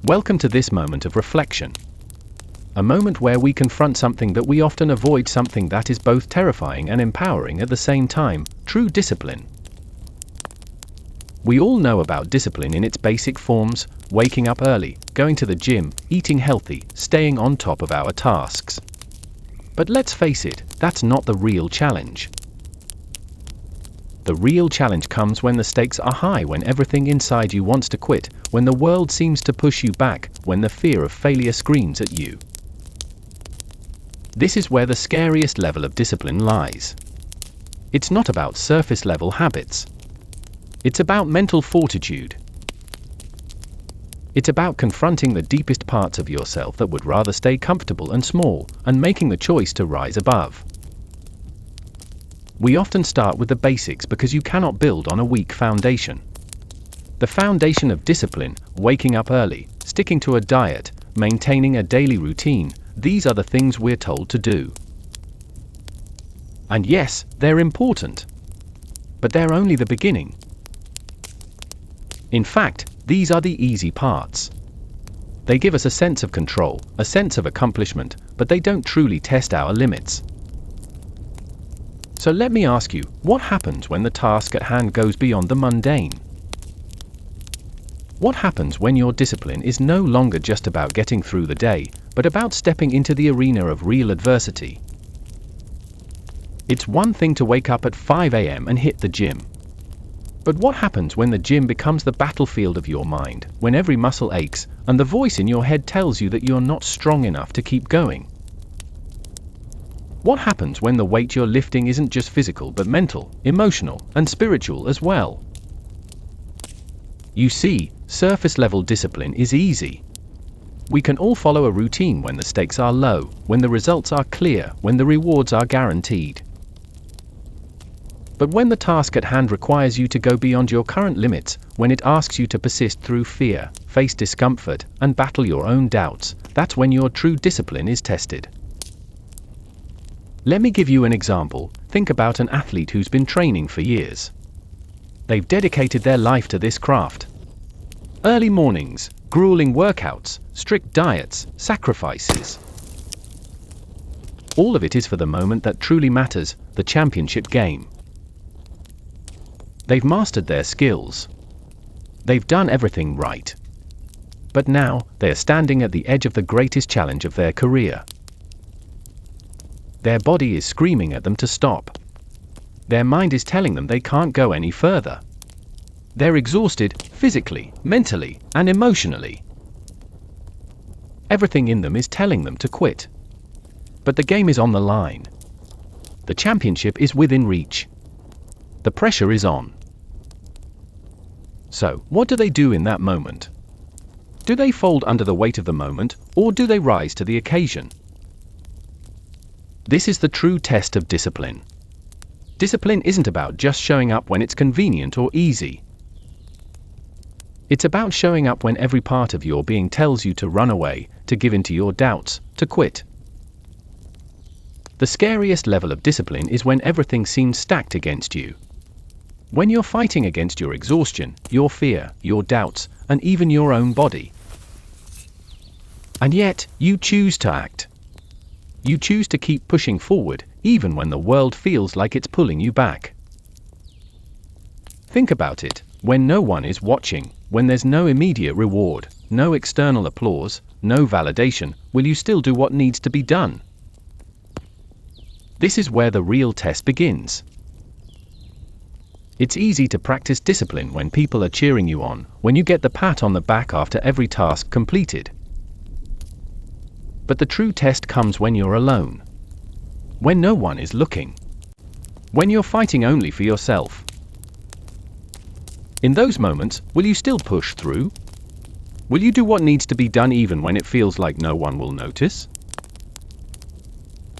Welcome to this moment of reflection. A moment where we confront something that we often avoid, something that is both terrifying and empowering at the same time: true discipline. We all know about discipline in its basic forms: waking up early, going to the gym, eating healthy, staying on top of our tasks. But let's face it, that's not the real challenge. The real challenge comes when the stakes are high, when everything inside you wants to quit, when the world seems to push you back, when the fear of failure screams at you. This is where the scariest level of discipline lies. It's not about surface level habits. It's about mental fortitude. It's about confronting the deepest parts of yourself that would rather stay comfortable and small, and making the choice to rise above. We often start with the basics because you cannot build on a weak foundation. The foundation of discipline: waking up early, sticking to a diet, maintaining a daily routine, these are the things we're told to do. And yes, they're important. But they're only the beginning. In fact, these are the easy parts. They give us a sense of control, a sense of accomplishment, but they don't truly test our limits. So let me ask you, what happens when the task at hand goes beyond the mundane? What happens when your discipline is no longer just about getting through the day, but about stepping into the arena of real adversity? It's one thing to wake up at 5 a.m. and hit the gym. But what happens when the gym becomes the battlefield of your mind, when every muscle aches, and the voice in your head tells you that you're not strong enough to keep going? What happens when the weight you're lifting isn't just physical but mental, emotional, and spiritual as well? You see, surface-level discipline is easy. We can all follow a routine when the stakes are low, when the results are clear, when the rewards are guaranteed. But when the task at hand requires you to go beyond your current limits, when it asks you to persist through fear, face discomfort, and battle your own doubts, that's when your true discipline is tested. Let me give you an example. Think about an athlete who's been training for years. They've dedicated their life to this craft. Early mornings, grueling workouts, strict diets, sacrifices. All of it is for the moment that truly matters, the championship game. They've mastered their skills. They've done everything right. But now, they are standing at the edge of the greatest challenge of their career. Their body is screaming at them to stop. Their mind is telling them they can't go any further. They're exhausted, physically, mentally, and emotionally. Everything in them is telling them to quit. But the game is on the line. The championship is within reach. The pressure is on. So, what do they do in that moment? Do they fold under the weight of the moment, or do they rise to the occasion? This is the true test of discipline. Discipline isn't about just showing up when it's convenient or easy. It's about showing up when every part of your being tells you to run away, to give in to your doubts, to quit. The scariest level of discipline is when everything seems stacked against you. When you're fighting against your exhaustion, your fear, your doubts, and even your own body. And yet, you choose to act. You choose to keep pushing forward, even when the world feels like it's pulling you back. Think about it. When no one is watching, when there's no immediate reward, no external applause, no validation, will you still do what needs to be done? This is where the real test begins. It's easy to practice discipline when people are cheering you on, when you get the pat on the back after every task completed. But the true test comes when you're alone. When no one is looking. When you're fighting only for yourself. In those moments, will you still push through? Will you do what needs to be done even when it feels like no one will notice?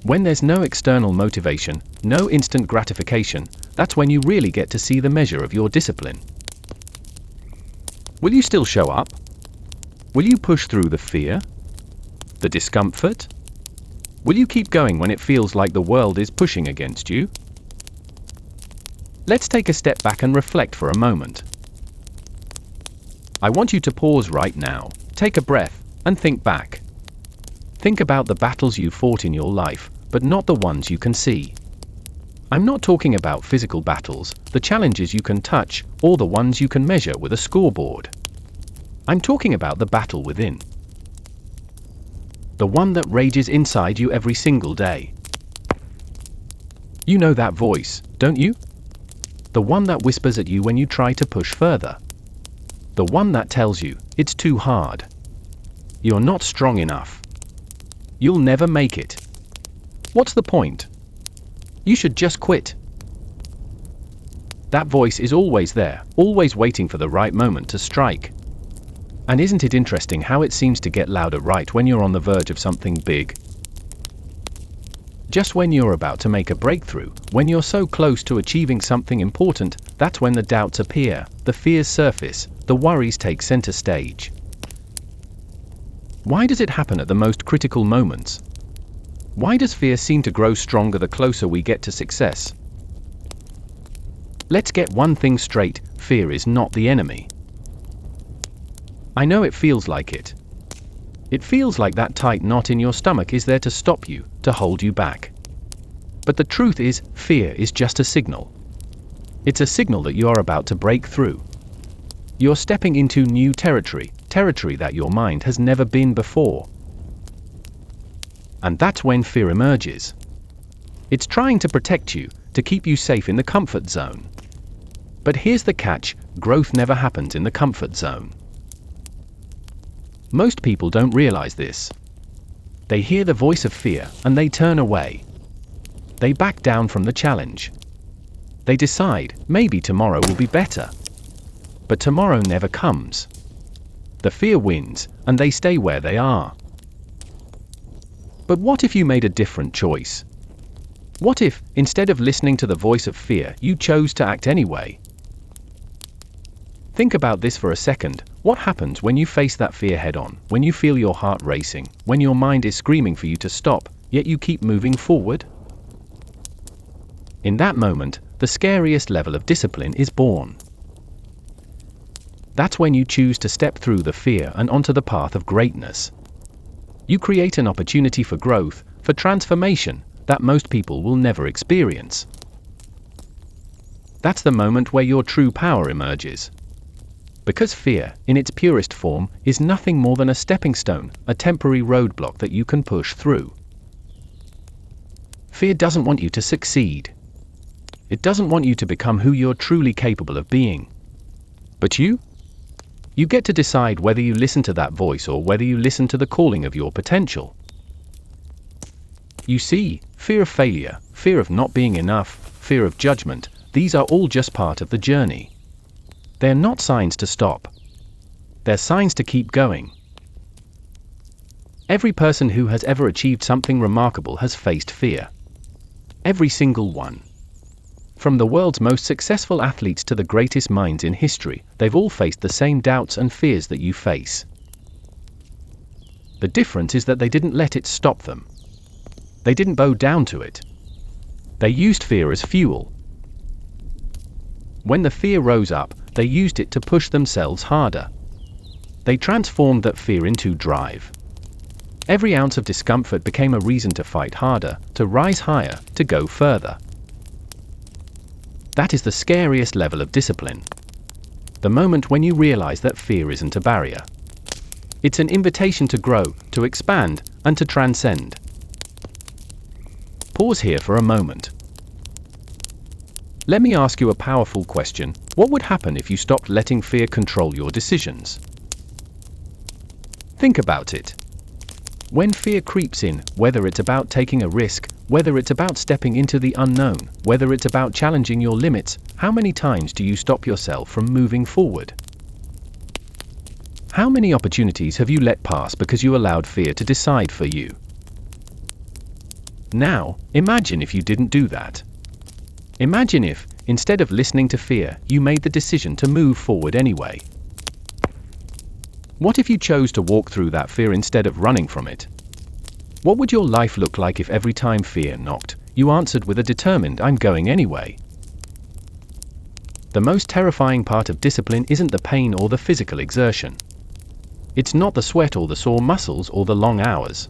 When there's no external motivation, no instant gratification, that's when you really get to see the measure of your discipline. Will you still show up? Will you push through the fear? The discomfort? Will you keep going when it feels like the world is pushing against you? Let's take a step back and reflect for a moment. I want you to pause right now. take a breath and think back. Think about the battles you fought in your life, but not the ones you can see. I'm not talking about physical battles, the challenges you can touch, or the ones you can measure with a scoreboard. I'm talking about the battle within. The one that rages inside you every single day. You know that voice, don't you? The one that whispers at you when you try to push further. The one that tells you, it's too hard. You're not strong enough. You'll never make it. What's the point? You should just quit. That voice is always there, always waiting for the right moment to strike. And isn't it interesting how it seems to get louder right when you're on the verge of something big? Just when you're about to make a breakthrough, when you're so close to achieving something important, that's when the doubts appear, the fears surface, the worries take center stage. Why does it happen at the most critical moments? Why does fear seem to grow stronger the closer we get to success? Let's get one thing straight, fear is not the enemy. I know it feels like it. It feels like that tight knot in your stomach is there to stop you, to hold you back. But the truth is, fear is just a signal. It's a signal that you are about to break through. You're stepping into new territory, territory that your mind has never been before. And that's when fear emerges. It's trying to protect you, to keep you safe in the comfort zone. But here's the catch, growth never happens in the comfort zone. Most people don't realize this. They hear the voice of fear and they turn away. They back down from the challenge. They decide, maybe tomorrow will be better. But tomorrow never comes. The fear wins, and they stay where they are. But what if you made a different choice? What if, instead of listening to the voice of fear, you chose to act anyway? Think about this for a second. What happens when you face that fear head-on, when you feel your heart racing, when your mind is screaming for you to stop, yet you keep moving forward? In that moment, the scariest level of discipline is born. That's when you choose to step through the fear and onto the path of greatness. You create an opportunity for growth, for transformation, that most people will never experience. That's the moment where your true power emerges. Because fear, in its purest form, is nothing more than a stepping stone, a temporary roadblock that you can push through. Fear doesn't want you to succeed. It doesn't want you to become who you're truly capable of being. But you get to decide whether you listen to that voice or whether you listen to the calling of your potential. You see, fear of failure, fear of not being enough, fear of judgment, these are all just part of the journey. They're not signs to stop. They're signs to keep going. Every person who has ever achieved something remarkable has faced fear. Every single one. From the world's most successful athletes to the greatest minds in history, they've all faced the same doubts and fears that you face. The difference is that they didn't let it stop them. They didn't bow down to it. They used fear as fuel. When the fear rose up, they used it to push themselves harder. They transformed that fear into drive. Every ounce of discomfort became a reason to fight harder, to rise higher, to go further. That is the scariest level of discipline. The moment when you realize that fear isn't a barrier. It's an invitation to grow, to expand, and to transcend. Pause here for a moment. Let me ask you a powerful question. What would happen if you stopped letting fear control your decisions? Think about it. When fear creeps in, whether it's about taking a risk, whether it's about stepping into the unknown, whether it's about challenging your limits, how many times do you stop yourself from moving forward? How many opportunities have you let pass because you allowed fear to decide for you? Now, imagine if you didn't do that. Imagine if, instead of listening to fear, you made the decision to move forward anyway. What if you chose to walk through that fear instead of running from it? What would your life look like if every time fear knocked, you answered with a determined "I'm going anyway"? The most terrifying part of discipline isn't the pain or the physical exertion. It's not the sweat or the sore muscles or the long hours.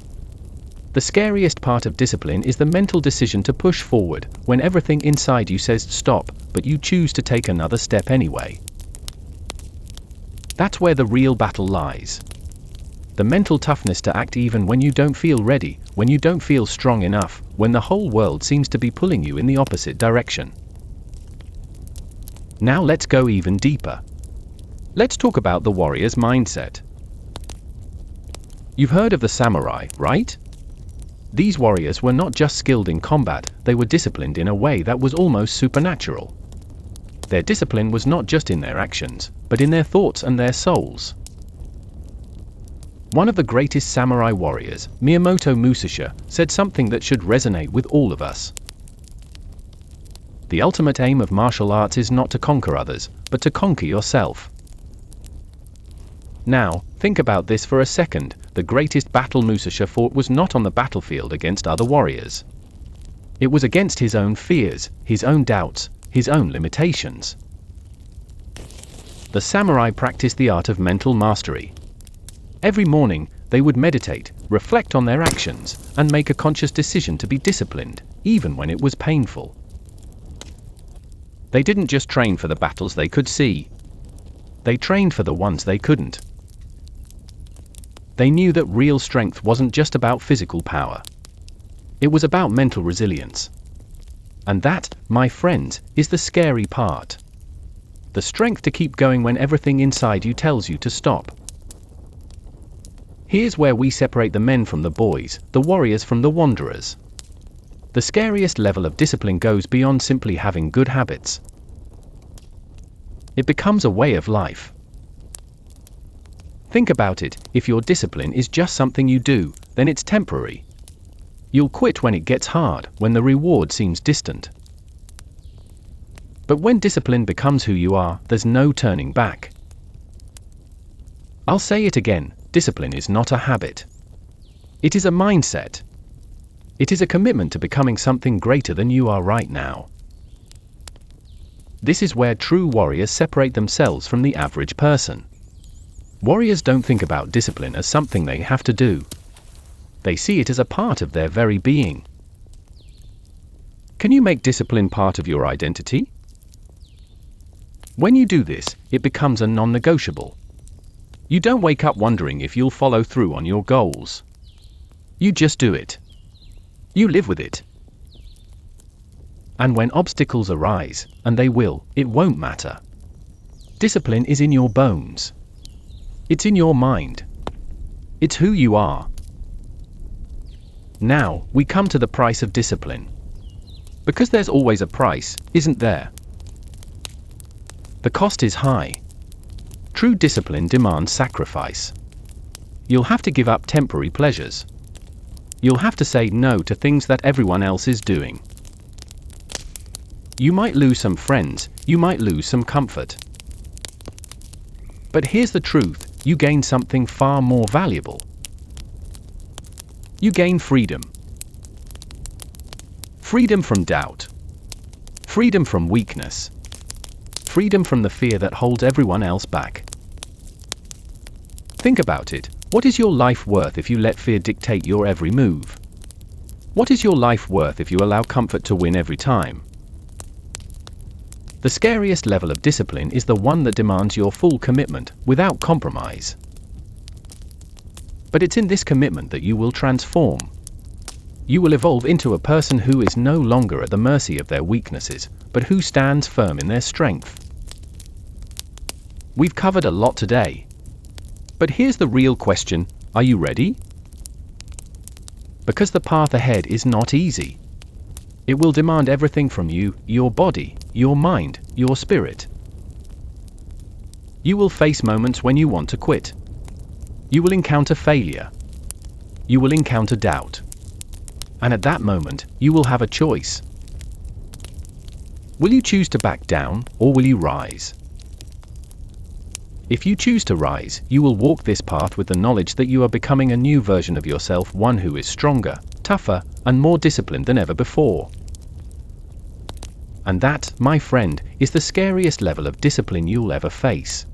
The scariest part of discipline is the mental decision to push forward when everything inside you says stop, but you choose to take another step anyway. That's where the real battle lies. The mental toughness to act even when you don't feel ready, when you don't feel strong enough, when the whole world seems to be pulling you in the opposite direction. Now let's go even deeper. Let's talk about the warrior's mindset. You've heard of the samurai, right? These warriors were not just skilled in combat, they were disciplined in a way that was almost supernatural. Their discipline was not just in their actions, but in their thoughts and their souls. One of the greatest samurai warriors, Miyamoto Musashi, said something that should resonate with all of us. The ultimate aim of martial arts is not to conquer others, but to conquer yourself. Now, think about this for a second. The greatest battle Musashi fought was not on the battlefield against other warriors. It was against his own fears, his own doubts, his own limitations. The samurai practiced the art of mental mastery. Every morning, they would meditate, reflect on their actions, and make a conscious decision to be disciplined, even when it was painful. They didn't just train for the battles they could see. They trained for the ones they couldn't. They knew that real strength wasn't just about physical power. It was about mental resilience. And that, my friends, is the scary part. The strength to keep going when everything inside you tells you to stop. Here's where we separate the men from the boys, the warriors from the wanderers. The scariest level of discipline goes beyond simply having good habits. It becomes a way of life. Think about it, if your discipline is just something you do, then it's temporary. You'll quit when it gets hard, when the reward seems distant. But when discipline becomes who you are, there's no turning back. I'll say it again, discipline is not a habit. It is a mindset. It is a commitment to becoming something greater than you are right now. This is where true warriors separate themselves from the average person. Warriors don't think about discipline as something they have to do. They see it as a part of their very being. Can you make discipline part of your identity? When you do this, it becomes a non-negotiable. You don't wake up wondering if you'll follow through on your goals. You just do it. You live with it. And when obstacles arise, and they will, it won't matter. Discipline is in your bones. It's in your mind. It's who you are. Now, we come to the price of discipline. Because there's always a price, isn't there? The cost is high. True discipline demands sacrifice. You'll have to give up temporary pleasures. You'll have to say no to things that everyone else is doing. You might lose some friends, you might lose some comfort. But here's the truth, you gain something far more valuable. You gain freedom. Freedom from doubt. Freedom from weakness. Freedom from the fear that holds everyone else back. Think about it. What is your life worth if you let fear dictate your every move? What is your life worth if you allow comfort to win every time? The scariest level of discipline is the one that demands your full commitment, without compromise. But it's in this commitment that you will transform. You will evolve into a person who is no longer at the mercy of their weaknesses, but who stands firm in their strength. We've covered a lot today. But here's the real question, are you ready? Because the path ahead is not easy. It will demand everything from you, your body, your mind, your spirit. You will face moments when you want to quit. You will encounter failure. You will encounter doubt. And at that moment, you will have a choice. Will you choose to back down, or will you rise? If you choose to rise, you will walk this path with the knowledge that you are becoming a new version of yourself, one who is stronger, tougher, and more disciplined than ever before. And that, my friend, is the scariest level of discipline you'll ever face.